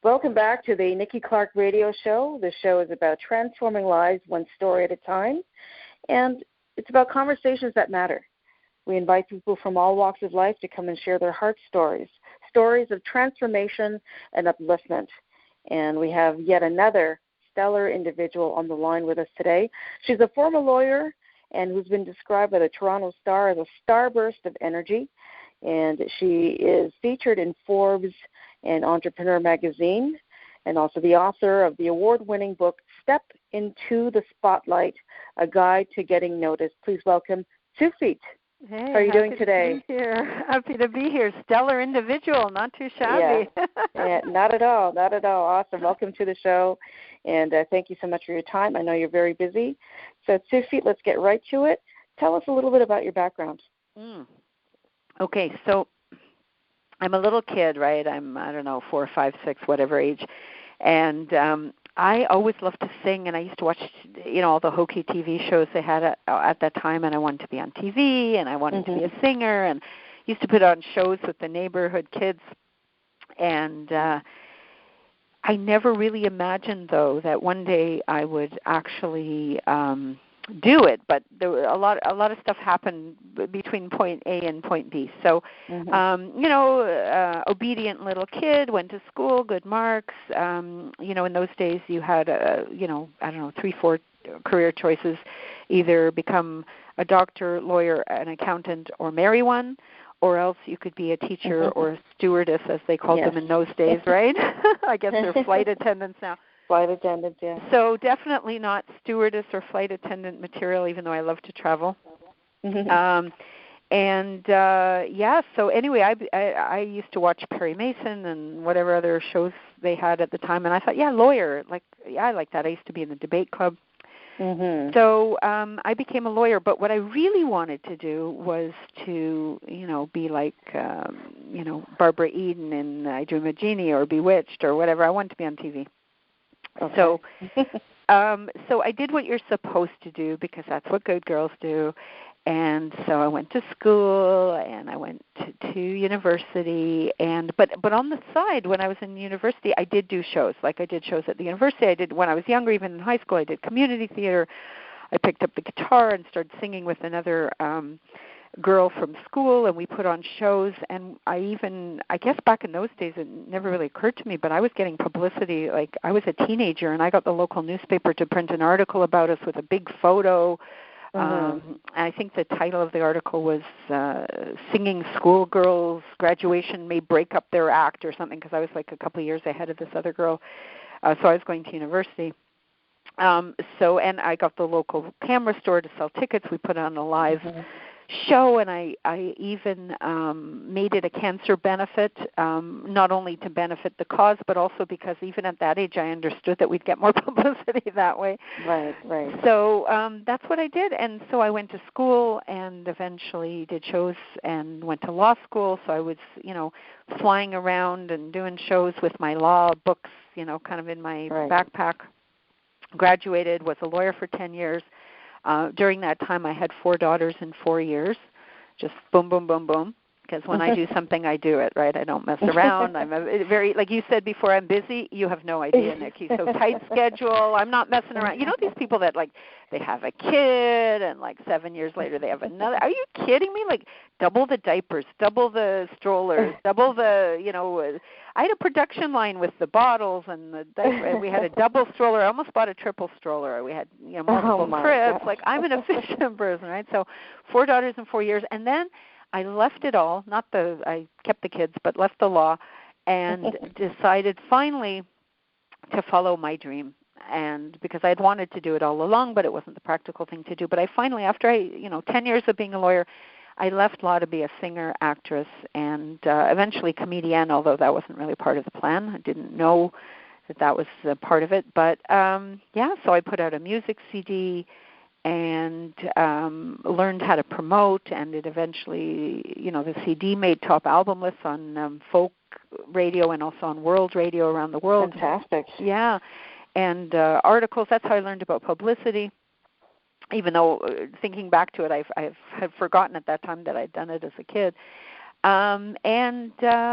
Welcome back to the Nikki Clarke Radio Show. The show is about transforming lives one story at a time, and it's about conversations that matter. We invite people from all walks of life to come and share their heart stories, stories of transformation and upliftment. And we have yet another stellar individual on the line with us today. She's a former lawyer and who's been described by the Toronto Star as a starburst of energy. And she is featured in Forbes and Entrepreneur magazine, and also the author of the award-winning book, Step Into the Spotlight, A Guide to Getting Noticed. Please welcome TSUFIT. Hey, how are you doing today? Happy to be here. Stellar individual, not too shabby. Yeah, not at all. Awesome. Welcome to the show, and thank you so much for your time. I know you're very busy. So, TSUFIT, let's get right to it. Tell us a little bit about your background. Okay, so I'm a little kid, right? I'm, 4, 5, 6, whatever age. And I always loved to sing, and I used to watch, all the hokey TV shows they had at that time, and I wanted to be on TV, and I wanted to be a singer, and used to put on shows with the neighborhood kids. And I never really imagined, though, that one day I would actually do it, but there were a lot of stuff happened between point A and point B. So, obedient little kid, went to school, good marks. In those days you had 3, 4 career choices: either become a doctor, lawyer, an accountant, or marry one, or else you could be a teacher or a stewardess, as they called them in those days, right? I guess they're flight attendants now. Flight attendant, yeah. So definitely not stewardess or flight attendant material, even though I love to travel. So anyway, I used to watch Perry Mason and whatever other shows they had at the time, and I thought, lawyer, I like that. I used to be in the debate club. So I became a lawyer, but what I really wanted to do was to, be like, Barbara Eden in I Dream of Jeannie or Bewitched or whatever. I wanted to be on TV. Okay. So I did what you're supposed to do, because that's what good girls do. And so I went to school and I went to university. But on the side, when I was in university, I did do shows. Like I did shows at the university. I did when I was younger, even in high school. I did community theater. I picked up the guitar and started singing with another girl from school, and we put on shows. And I guess back in those days, it never really occurred to me, but I was getting publicity. Like I was a teenager, and I got the local newspaper to print an article about us with a big photo. I think the title of the article was Singing Schoolgirls Graduation May Break Up Their Act or something, because I was like a couple of years ahead of this other girl. So I was going to university. And I got the local camera store to sell tickets. We put on a live show, and I even made it a cancer benefit, not only to benefit the cause, but also because even at that age I understood that we'd get more publicity that way. Right. So that's what I did, and so I went to school and eventually did shows and went to law school. So I was, flying around and doing shows with my law books, kind of in my backpack. Graduated, was a lawyer for 10 years. During that time, I had 4 daughters in 4 years, just boom, boom, boom, boom, because when I do something, I do it, right? I don't mess around. I'm a very, like you said before, I'm busy. You have no idea, Nikki. So tight schedule. I'm not messing around. These people that, they have a kid, and, 7 years later they have another. Are you kidding me? Double the diapers, double the strollers, double the, I had a production line with the bottles and the diaper. We had a double stroller. I almost bought a triple stroller. We had, multiple cribs. I'm an efficient person, right? So 4 daughters in 4 years. And then I left it all, I kept the kids, but left the law, and decided finally to follow my dream. And because I had wanted to do it all along, but it wasn't the practical thing to do. But I finally, after 10 years of being a lawyer, I left law to be a singer, actress, and eventually comedian, although that wasn't really part of the plan. I didn't know that was a part of it. But, so I put out a music CD and learned how to promote, and it eventually, the CD made top album lists on folk radio and also on world radio around the world. Fantastic. Yeah, and articles. That's how I learned about publicity. Even though thinking back to it, I had forgotten at that time that I'd done it as a kid. And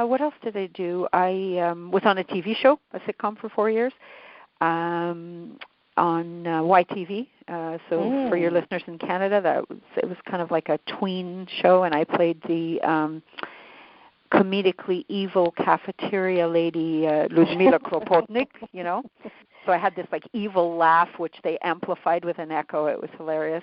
what else did I do? I was on a TV show, a sitcom for 4 years, on YTV. So for your listeners in Canada, it was kind of like a tween show, and I played the comedically evil cafeteria lady, Ludmila Kropotnik, you know. So I had this like evil laugh, which they amplified with an echo. It was hilarious.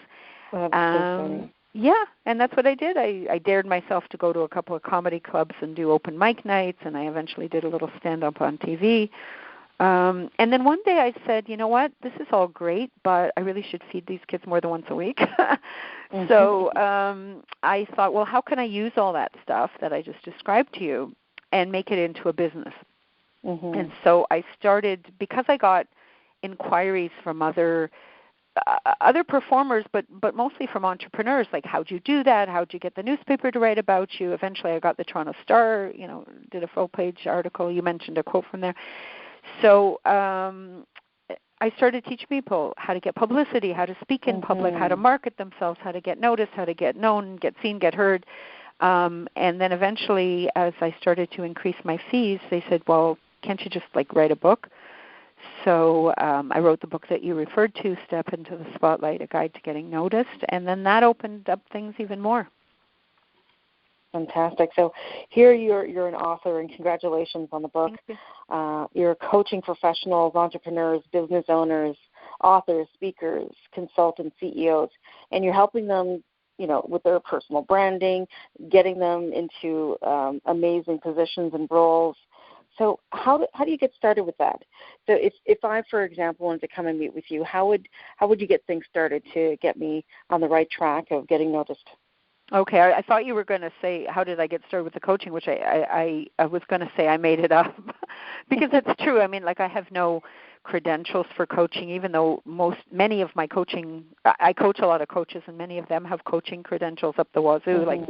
Well, that's so funny. Yeah, and that's what I did. I dared myself to go to a couple of comedy clubs and do open mic nights, and I eventually did a little stand-up on TV. And then one day I said, you know what, this is all great, but I really should feed these kids more than once a week. So I thought, well, how can I use all that stuff that I just described to you and make it into a business? And so I started, because I got inquiries from other performers, but mostly from entrepreneurs, like, how'd you do that? How'd you get the newspaper to write about you? Eventually I got the Toronto Star, you know, did a full-page article. You mentioned a quote from there. So I started teaching people how to get publicity, how to speak in public, how to market themselves, how to get noticed, how to get known, get seen, get heard. And then eventually, as I started to increase my fees, they said, well, can't you just, like, write a book? So I wrote the book that you referred to, Step into the Spotlight, A Guide to Getting Noticed, and then that opened up things even more. Fantastic. So here you're an author, and congratulations on the book. Thank you. You're coaching professionals, entrepreneurs, business owners, authors, speakers, consultants, CEOs, and you're helping them, you know, with their personal branding, getting them into amazing positions and roles. So how do you get started with that? So if I, for example, wanted to come and meet with you, how would you get things started to get me on the right track of getting noticed? Okay, I thought you were going to say, how did I get started with the coaching, which I was going to say I made it up, because that's true. I mean, like, I have no credentials for coaching, even though many of my coaching, I coach a lot of coaches, and many of them have coaching credentials up the wazoo, like,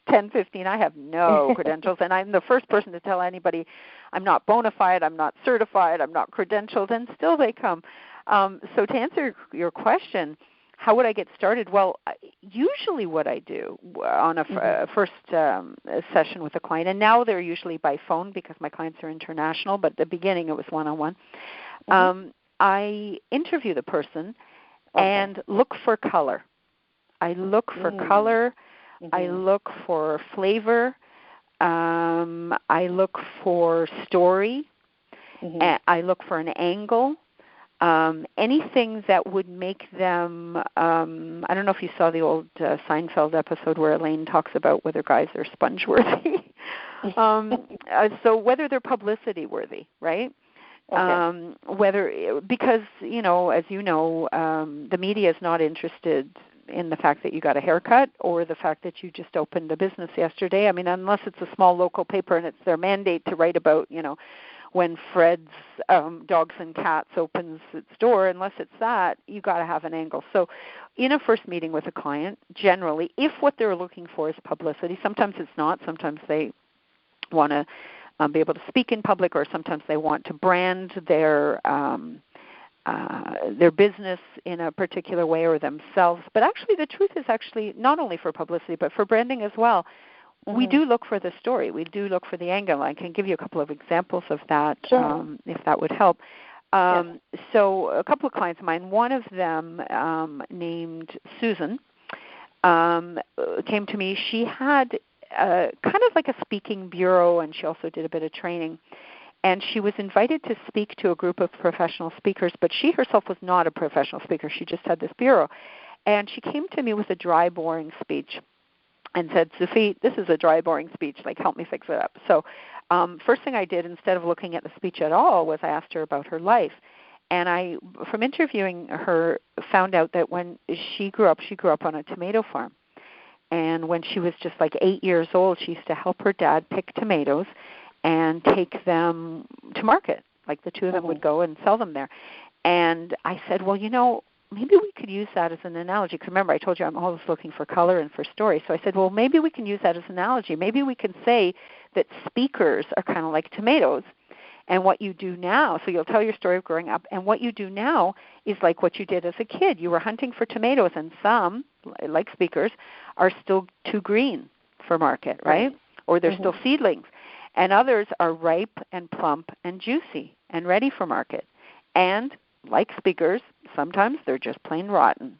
10, 15. I have no credentials, and I'm the first person to tell anybody I'm not bona fide, I'm not certified, I'm not credentialed, and still they come. So to answer your question, how would I get started? Well, usually what I do on a first session with a client, and now they're usually by phone because my clients are international, but at the beginning it was one-on-one, I interview the person and look for color. I look for color. I look for flavor. I look for story. I look for an angle. Anything that would make them, I don't know if you saw the old Seinfeld episode where Elaine talks about whether guys are sponge-worthy. So whether they're publicity-worthy, right? Because, you know, as you know, the media is not interested in the fact that you got a haircut or the fact that you just opened a business yesterday. I mean, unless it's a small local paper and it's their mandate to write about, you know, when Fred's Dogs and Cats opens its door, unless it's that, you got to have an angle. So in a first meeting with a client, generally, if what they're looking for is publicity, sometimes it's not. Sometimes they want to be able to speak in public, or sometimes they want to brand their business in a particular way or themselves. But actually the truth is actually not only for publicity but for branding as well. We do look for the story. We do look for the angle. I can give you a couple of examples of that if that would help. So a couple of clients of mine, one of them named Susan, came to me. She had kind of like a speaking bureau, and she also did a bit of training. And she was invited to speak to a group of professional speakers, but she herself was not a professional speaker. She just had this bureau. And she came to me with a dry, boring speech and said, "TSUFIT, this is a dry, boring speech. Like, help me fix it up." So first thing I did, instead of looking at the speech at all, was I asked her about her life. And I, from interviewing her, found out that when she grew up on a tomato farm. And when she was just like 8 years old, she used to help her dad pick tomatoes and take them to market. Like, the two of them would go and sell them there. And I said, well, you know, maybe we could use that as an analogy. Because remember, I told you I'm always looking for color and for story. So I said, well, maybe we can use that as an analogy. Maybe we can say that speakers are kind of like tomatoes. And what you do now, so you'll tell your story of growing up, and what you do now is like what you did as a kid. You were hunting for tomatoes, and some, like speakers, are still too green for market, right? or they're still seedlings. And others are ripe and plump and juicy and ready for market. And like speakers, sometimes they're just plain rotten.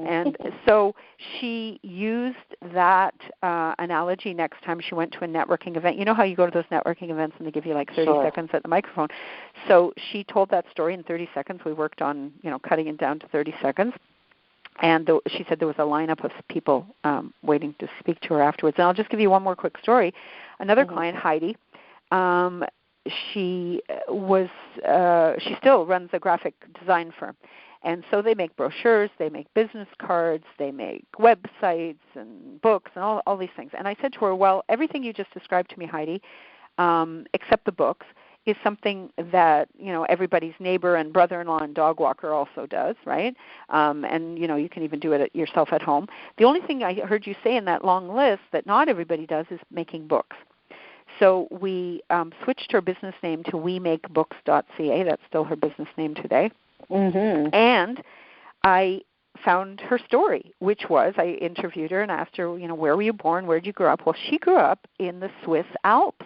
And so she used that analogy next time she went to a networking event. You know how you go to those networking events and they give you like 30 seconds at the microphone? So she told that story in 30 seconds. We worked on, cutting it down to 30 seconds. And she said there was a lineup of people waiting to speak to her afterwards. And I'll just give you one more quick story. Another client, Heidi, she still runs a graphic design firm. And so they make brochures, they make business cards, they make websites and books and all these things. And I said to her, well, everything you just described to me, Heidi, except the books, is something that, everybody's neighbor and brother-in-law and dog walker also does, right? And, you can even do it yourself at home. The only thing I heard you say in that long list that not everybody does is making books. So we switched her business name to wemakebooks.ca. That's still her business name today. And I found her story, which was I interviewed her and asked her, where were you born? Where did you grow up? Well, she grew up in the Swiss Alps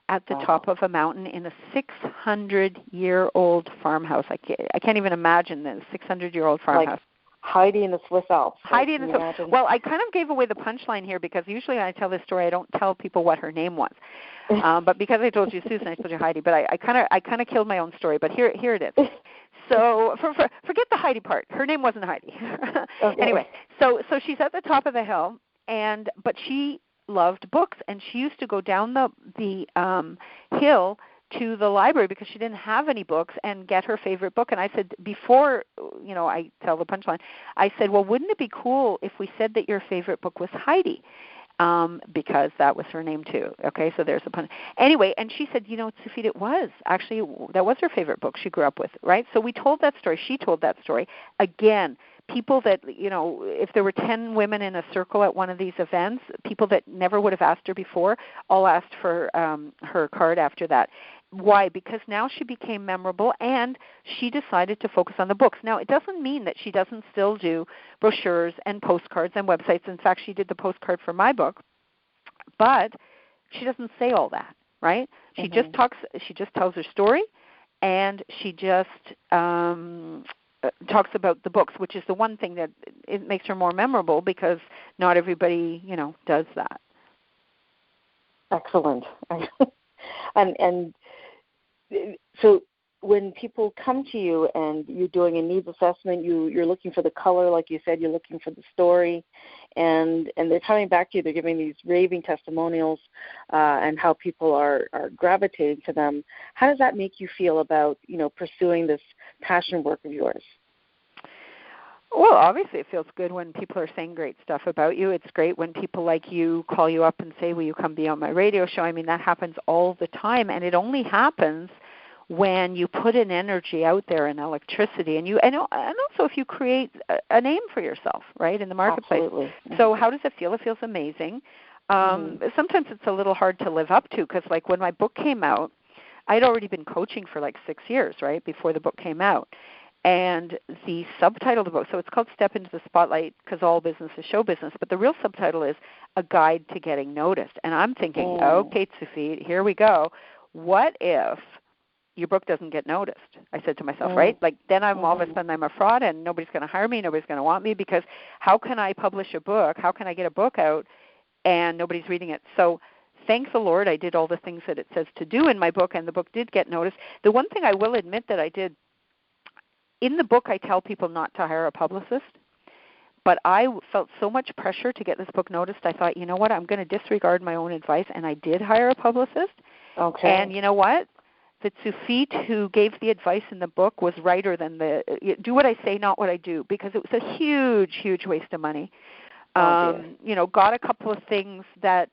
at the top of a mountain in a 600-year-old farmhouse. I can't even imagine the 600-year-old farmhouse. Like Heidi in the Swiss Alps. Heidi in the Swiss. Well, I kind of gave away the punchline here because usually when I tell this story, I don't tell people what her name was. But because I told you Susan, I told you Heidi. But I kind of killed my own story. But here it is. So forget the Heidi part. Her name wasn't Heidi. Anyway, so she's at the top of the hill, but she loved books, and she used to go down the hill to the library because she didn't have any books and get her favorite book. And I said, before, I tell the punchline, I said, well, wouldn't it be cool if we said that your favorite book was Heidi? Because that was her name too. Okay, so there's a pun. Anyway, and she said, TSUFIT, it was. Actually, that was her favorite book she grew up with, right? So we told that story. She told that story. Again, people that, if there were 10 women in a circle at one of these events, people that never would have asked her before, all asked for her card after that. Why? Because now she became memorable and she decided to focus on the books. Now, it doesn't mean that she doesn't still do brochures and postcards and websites. In fact, she did the postcard for my book, but she doesn't say all that, right? She just tells her story, and she just talks about the books, which is the one thing that it makes her more memorable because not everybody, does that. Excellent. And so when people come to you and you're doing a needs assessment, you're looking for the color, like you said, you're looking for the story, and they're coming back to you, they're giving these raving testimonials and how people are gravitating to them. How does that make you feel about, pursuing this passion work of yours? Well, obviously it feels good when people are saying great stuff about you. It's great when people like you call you up and say, will you come be on my radio show? I mean, that happens all the time, and it only happens when you put an energy out there, an electricity, and also if you create a name for yourself, right, in the marketplace. Absolutely. So how does it feel? It feels amazing. Sometimes it's a little hard to live up to because, like, when my book came out, I'd already been coaching for like 6 years, right, before the book came out. And the subtitle of the book, so it's called Step Into the Spotlight because all business is show business, but the real subtitle is A Guide to Getting Noticed. And I'm thinking, okay, TSUFIT, here we go. What if your book doesn't get noticed? I said to myself, right? Like, then all of a sudden I'm a fraud and nobody's going to hire me, nobody's going to want me, because how can I publish a book? How can I get a book out and nobody's reading it? So thank the Lord I did all the things that it says to do in my book, and the book did get noticed. The one thing I will admit that I did, in the book, I tell people not to hire a publicist, but I felt so much pressure to get this book noticed, I thought, you know what, I'm going to disregard my own advice, and I did hire a publicist. Okay. And you know what? The TSUFIT who gave the advice in the book was righter than do what I say, not what I do, because it was a huge, huge waste of money. Got a couple of things that,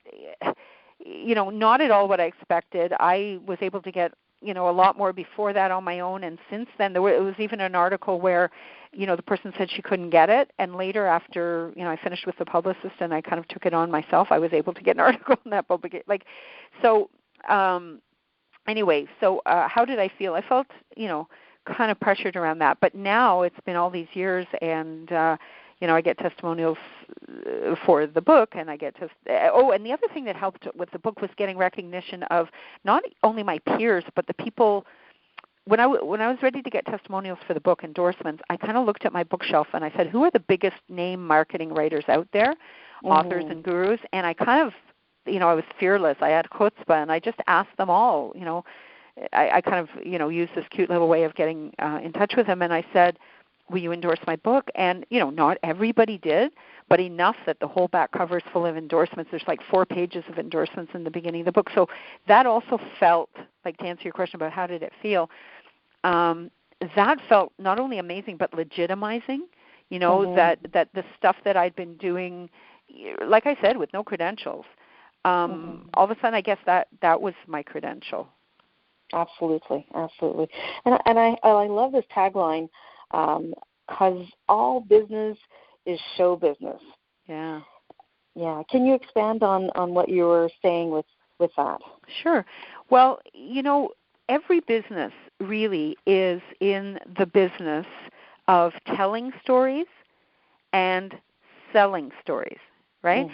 not at all what I expected. I was able to get a lot more before that on my own, and since then it was even an article where, the person said she couldn't get it, and later after, I finished with the publicist and I kind of took it on myself, I was able to get an article in that publication. Anyway, so how did I feel? I felt, kind of pressured around that, but now it's been all these years, and I get testimonials for the book, and I get and the other thing that helped with the book was getting recognition of not only my peers, but the people. When I was ready to get testimonials for the book, endorsements, I kind of looked at my bookshelf and I said, who are the biggest name marketing writers out there, authors and gurus? And I kind of, I was fearless. I had chutzpah, and I just asked them all, I kind of, used this cute little way of getting in touch with them, and I said, will you endorse my book? And, not everybody did, but enough that the whole back cover is full of endorsements. There's like 4 pages of endorsements in the beginning of the book. So that also felt, like, to answer your question about how did it feel, that felt not only amazing but legitimizing, that the stuff that I'd been doing, like I said, with no credentials, all of a sudden I guess that was my credential. Absolutely. And I love this tagline, because all business is show business. Yeah. Can you expand on what you were saying with that? Sure. Well, every business really is in the business of telling stories and selling stories, right?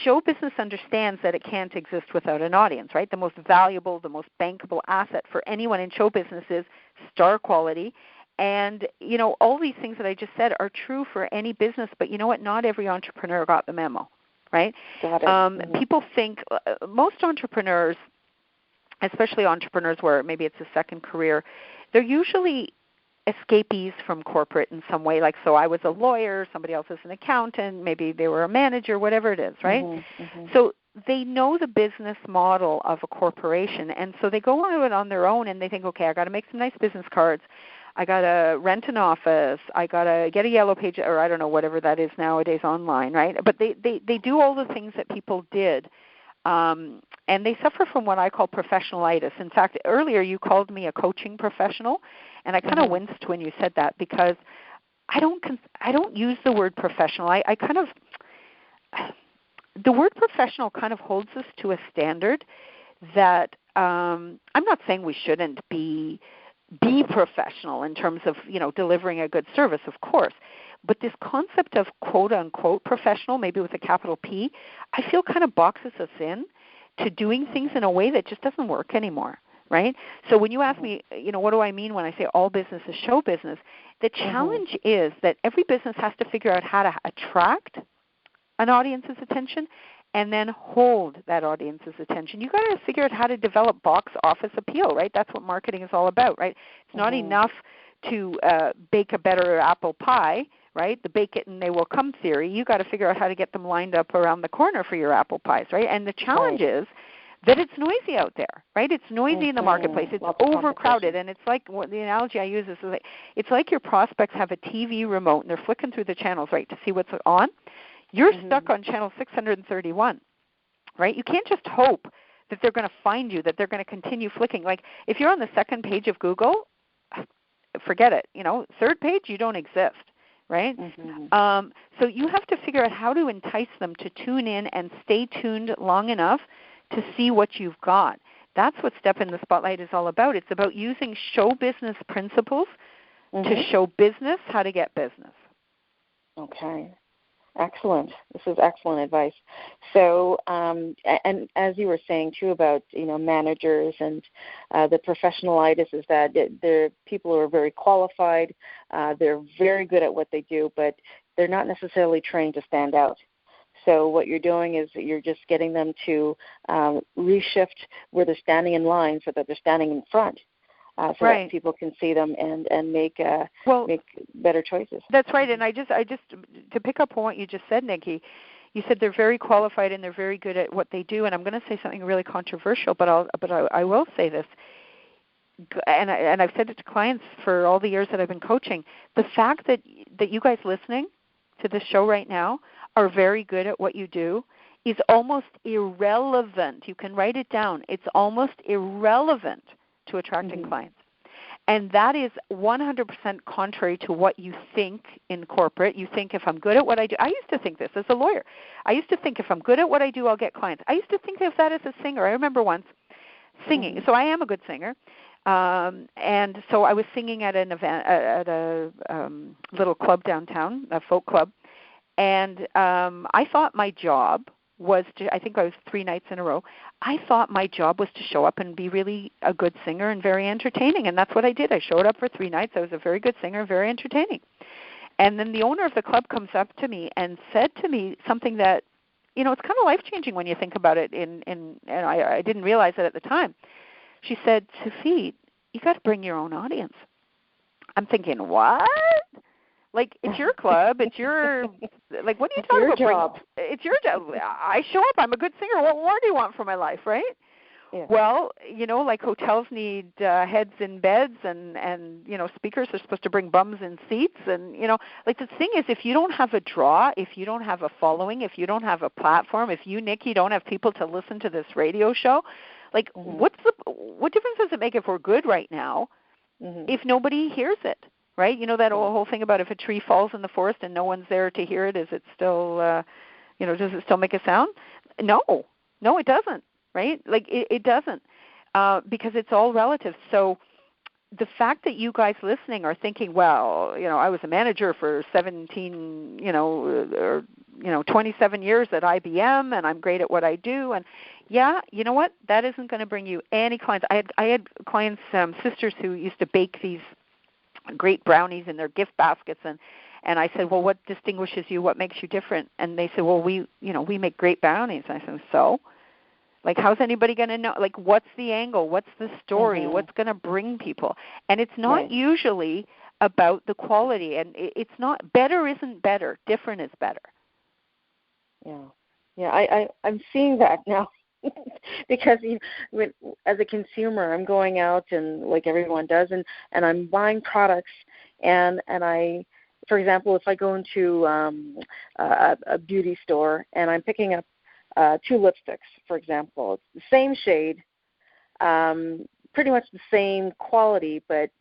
Show business understands that it can't exist without an audience, right? The most valuable, the most bankable asset for anyone in show business is star quality. And, all these things that I just said are true for any business, but you know what? Not every entrepreneur got the memo, right? Got it. People think, most entrepreneurs, especially entrepreneurs where maybe it's a second career, they're usually escapees from corporate in some way. Like, so I was a lawyer, somebody else is an accountant, maybe they were a manager, whatever it is, right? So they know the business model of a corporation, and so they go on it on their own, and they think, okay, I got to make some nice business cards. I got to rent an office. I got to get a yellow page, or I don't know, whatever that is nowadays online, right? But they do all the things that people did, and they suffer from what I call professionalitis. In fact, earlier you called me a coaching professional, and I kind of winced when you said that, because I don't use the word professional. I kind of the word professional kind of holds us to a standard that I'm not saying we shouldn't be professional in terms of, delivering a good service, of course. But this concept of quote-unquote professional, maybe with a capital P, I feel kind of boxes us in to doing things in a way that just doesn't work anymore, right? So when you ask me, what do I mean when I say all business is show business, the challenge is that every business has to figure out how to attract an audience's attention and then hold that audience's attention. You've got to figure out how to develop box office appeal, right? That's what marketing is all about, right? It's not enough to bake a better apple pie, right? The bake it and they will come theory. You've got to figure out how to get them lined up around the corner for your apple pies, right? And the challenge is that it's noisy out there, right? It's noisy in the marketplace. It's overcrowded, and it's like, the analogy I use is like, it's like your prospects have a TV remote and they're flicking through the channels, right, to see what's on. You're stuck on channel 631, right? You can't just hope that they're going to find you, that they're going to continue flicking. Like, if you're on the second page of Google, forget it. Third page, you don't exist, right? So you have to figure out how to entice them to tune in and stay tuned long enough to see what you've got. That's what Step in the Spotlight is all about. It's about using show business principles to show business how to get business. Okay. Excellent. This is excellent advice. So, and as you were saying too about managers and the professionalitis is that they're people who are very qualified. They're very good at what they do, but they're not necessarily trained to stand out. So what you're doing is you're just getting them to reshift where they're standing in line so that they're standing in front. So that people can see them and make better choices. That's right. And I just to pick up on what you just said, Nikki, you said they're very qualified and they're very good at what they do. And I'm going to say something really controversial, but I will say this. And I've said it to clients for all the years that I've been coaching. The fact that you guys listening to this show right now are very good at what you do is almost irrelevant. You can write it down. It's almost irrelevant to attracting clients. And that is 100% contrary to what you think in corporate. You think if I'm good at what I do, I used to think this as a lawyer. I used to think if I'm good at what I do, I'll get clients. I used to think of that as a singer. I remember once singing. So I am a good singer. And so I was singing at an event, at a little club downtown, a folk club. And I thought my job was to, I think I was 3 nights in a row, I thought my job was to show up and be really a good singer and very entertaining. And that's what I did. I showed up for 3 nights. I was a very good singer, very entertaining. And then the owner of the club comes up to me and said to me something that, you know, it's kind of life-changing when you think about it, and I didn't realize it at the time. She said, TSUFIT, you got to bring your own audience. I'm thinking, what? Like, it's your club. It's your, like, what are you talking about? Job. It's your job. I show up. I'm a good singer. What more do you want from my life, right? Yeah. Well, you know, like hotels need heads in beds, and you know, speakers are supposed to bring bums in seats, and you know, like the thing is, if you don't have a draw, if you don't have a following, if you don't have a platform, if you, Nikki, don't have people to listen to this radio show, like what difference does it make if we're good right now if nobody hears it, right? You know that whole thing about if a tree falls in the forest and no one's there to hear it, is it still, you know, does it still make a sound? No, it doesn't. Right? Like it doesn't, because it's all relative. So the fact that you guys listening are thinking, well, you know, I was a manager for 17, you know, or 27 years at IBM, and I'm great at what I do. And yeah, you know what? That isn't going to bring you any clients. I had clients, sisters who used to bake these great brownies in their gift baskets, and I said, well, what distinguishes you? What makes you different? And they said, well, we make great brownies. I said, so. Like, how's anybody going to know? Like, what's the angle? What's the story? What's going to bring people? And it's not usually about the quality. And it's not, better isn't better. Different is better. Yeah. I'm seeing that now. Because as a consumer, I'm going out and like everyone does, and I'm buying products, and I, for example, if I go into a beauty store and I'm picking up 2 lipsticks, for example. It's the same shade, pretty much the same quality, but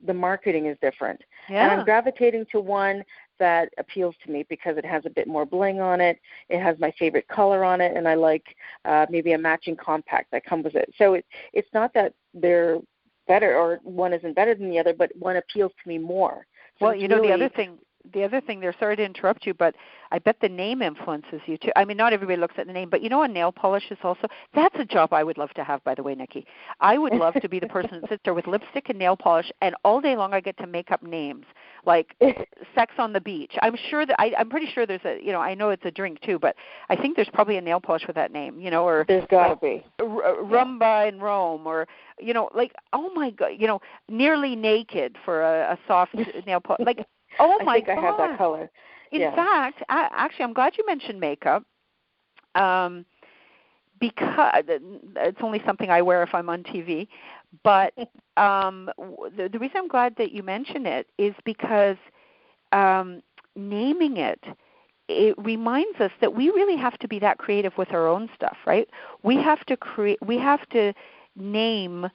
the marketing is different. Yeah. And I'm gravitating to one that appeals to me because it has a bit more bling on it, it has my favorite color on it, and I like maybe a matching compact that comes with it. So it's not that they're better or one isn't better than the other, but one appeals to me more. So well, you know, really, the other thing there, sorry to interrupt you, but I bet the name influences you too. I mean, not everybody looks at the name, but you know, a nail polish is also, that's a job I would love to have, by the way, Nikki. I would love to be the person that sits there with lipstick and nail polish, and all day long I get to make up names, like Sex on the Beach. I'm pretty sure there's a, you know, I know it's a drink too, but I think there's probably a nail polish with that name, you know, or there's got to be. Rumba in Rome, or, you know, like, oh my God, you know, Nearly Naked for a soft nail polish. Like, oh my God. I have that color. In fact, actually, I'm glad you mentioned makeup, because it's only something I wear if I'm on TV. But the reason I'm glad that you mention it is because naming it reminds us that we really have to be that creative with our own stuff, right? We have to name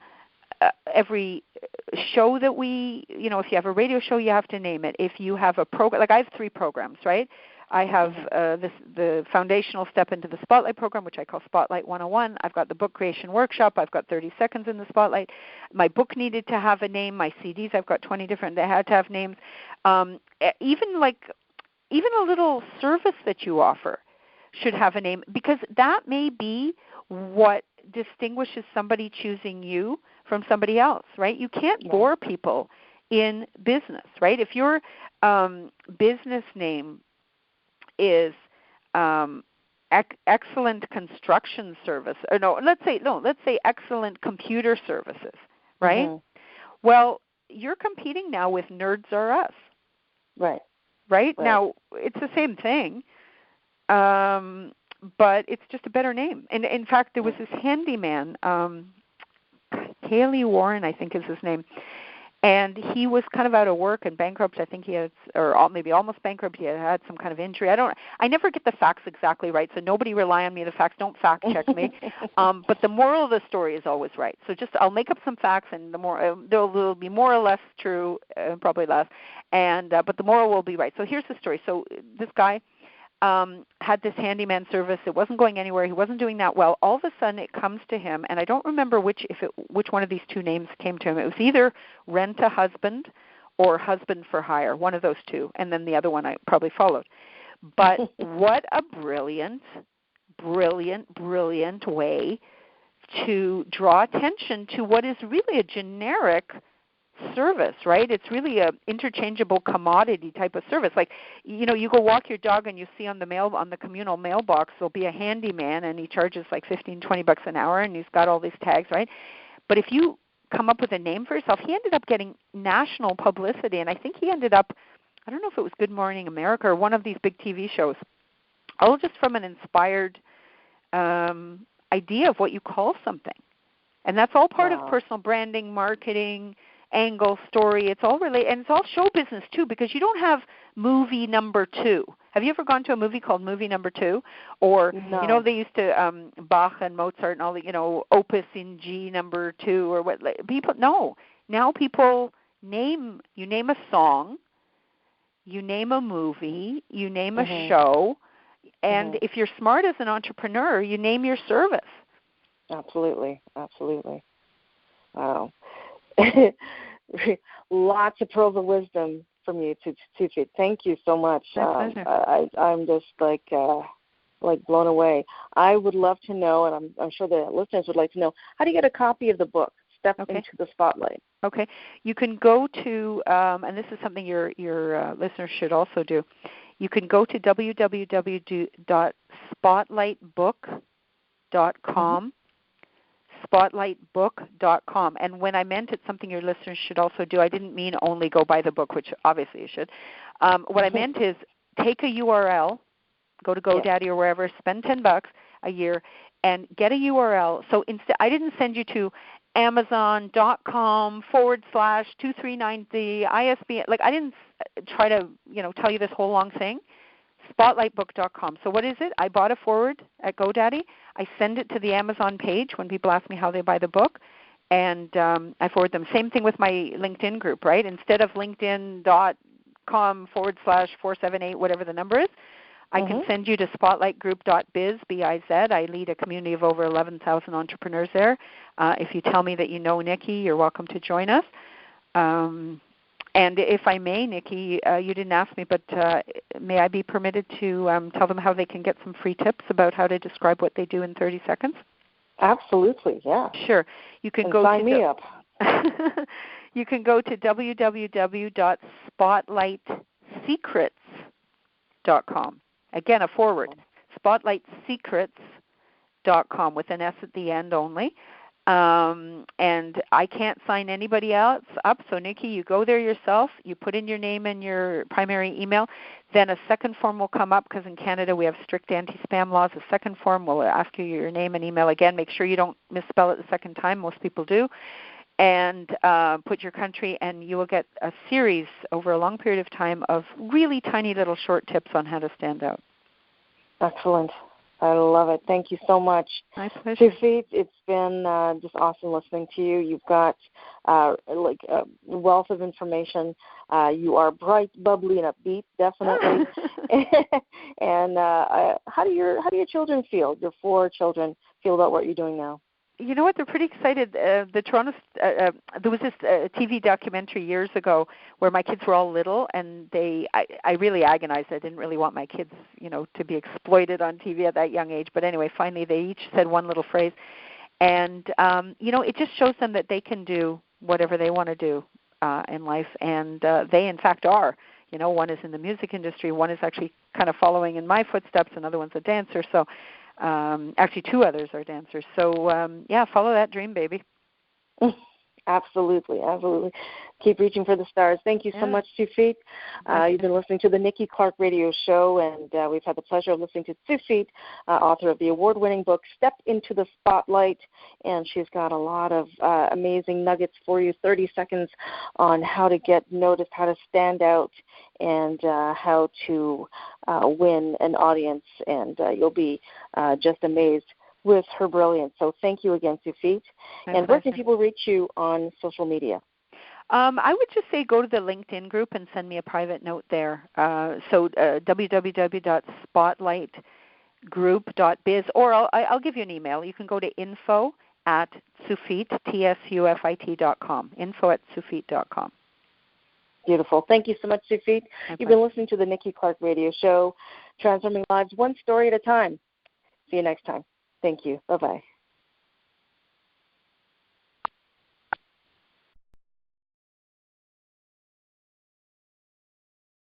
every show that we, you know, if you have a radio show, you have to name it. If you have a program, like I have 3 programs, right? I have the foundational step into the Spotlight program, which I call Spotlight 101. I've got the book creation workshop. I've got 30 seconds in the Spotlight. My book needed to have a name. My CDs, I've got 20 different. They had to have names. Even a little service that you offer should have a name, because that may be what distinguishes somebody choosing you from somebody else, right? You can't bore people in business, right? If your business name is excellent construction service, or let's say excellent computer services, right? Well, you're competing now with Nerds R Us, right? Now it's the same thing, but it's just a better name. And in fact, there was this handyman, Haley Warren, I think is his name, and he was kind of out of work and bankrupt. I think he had, or maybe almost bankrupt. He had some kind of injury. I never get the facts exactly right, so nobody rely on me. The facts, don't fact check me. But the moral of the story is always right. So I'll make up some facts, and they'll be more or less true, probably less, but the moral will be right. So here's the story. So this guy had this handyman service. It wasn't going anywhere. He wasn't doing that well. All of a sudden it comes to him, and I don't remember which one of these 2 names came to him. It was either Rent a Husband or Husband for Hire, one of those 2, and then the other one I probably followed. But what a brilliant way to draw attention to what is really a generic service, right? It's really a interchangeable commodity type of service. Like, you go walk your dog and you see on the communal mailbox there'll be a handyman and he charges like $15-20 an hour and he's got all these tags, right? But if you come up with a name for yourself, he ended up getting national publicity, and I think he ended up, I don't know if it was Good Morning America or one of these big TV shows, all just from an inspired idea of what you call something. And that's all part of personal branding, marketing, angle, story. It's all related, and it's all show business too, because you don't have movie number 2. Have you ever gone to a movie called Movie Number 2? Or, no. They used to, Bach and Mozart and all the, Opus in G number 2 or what, people, no. Now people name a song, you name a movie, you name a show, and if you're smart as an entrepreneur, you name your service. Absolutely. Wow. Lots of pearls of wisdom from you, TSUFIT. Thank you so much. I'm just like blown away. I would love to know, and I'm sure the listeners would like to know, how do you get a copy of the book, Step into the Spotlight? Okay. You can go to, and this is something your listeners should also do, you can go to www.spotlightbook.com. spotlightbook.com. And when I meant it's something your listeners should also do, I didn't mean only go buy the book, which obviously you should. What I meant is take a URL, go to GoDaddy or wherever, spend $10 a year, and get a URL. So instead, I didn't send you to Amazon.com/2390 ISBN. Like, I didn't try to tell you this whole long thing. Spotlightbook.com. So what is it? I bought a forward at GoDaddy. I send it to the Amazon page when people ask me how they buy the book, and I forward them. Same thing with my LinkedIn group, right? Instead of linkedin.com/478, whatever the number is, I can send you to spotlightgroup.biz, B-I-Z. I lead a community of over 11,000 entrepreneurs there. If you tell me that you know Nikki, you're welcome to join us. And if I may, Nikki, you didn't ask me, but may I be permitted to tell them how they can get some free tips about how to describe what they do in 30 seconds? Absolutely, yeah. Sure. You can go sign me up. You can go to www.spotlightsecrets.com. Again, a forward, spotlightsecrets.com with an S at the end only. And I can't sign anybody else up. So, Nikki, you go there yourself. You put in your name and your primary email. Then a second form will come up because in Canada we have strict anti-spam laws. A second form will ask you your name and email again. Make sure you don't misspell it the second time. Most people do. And put your country, and you will get a series over a long period of time of really tiny little short tips on how to stand out. Excellent. I love it. Thank you so much. My pleasure. TSUFIT, it's been just awesome listening to you. You've got a wealth of information. You are bright, bubbly, and upbeat, definitely. And how do your children feel? Your 4 children feel about what you're doing now? You know what? They're pretty excited. There was this TV documentary years ago where my kids were all little, and I really agonized. I didn't really want my kids, to be exploited on TV at that young age. But anyway, finally they each said one little phrase, and it just shows them that they can do whatever they want to do in life, and they in fact are. One is in the music industry, one is actually kind of following in my footsteps, another one's a dancer. So. Actually, 2 others are dancers. So, follow that dream, baby. Absolutely. Keep reaching for the stars. Thank you so much, TSUFIT. You've been listening to the Nikki Clarke Radio Show, and we've had the pleasure of listening to TSUFIT, author of the award-winning book, Step into the Spotlight, and she's got a lot of amazing nuggets for you, 30 seconds on how to get noticed, how to stand out, and how to win an audience, and you'll be just amazed with her brilliance. So thank you again, TSUFIT. And where can people reach you on social media? I would just say go to the LinkedIn group and send me a private note there. So www.spotlightgroup.biz, or I'll give you an email. You can go to info@TSUFIT, TSUFIT.com, info@TSUFIT.com. Beautiful. Thank you so much, TSUFIT. You've been listening to the Nikki Clarke Radio Show, transforming lives one story at a time. See you next time. Thank you. Bye-bye.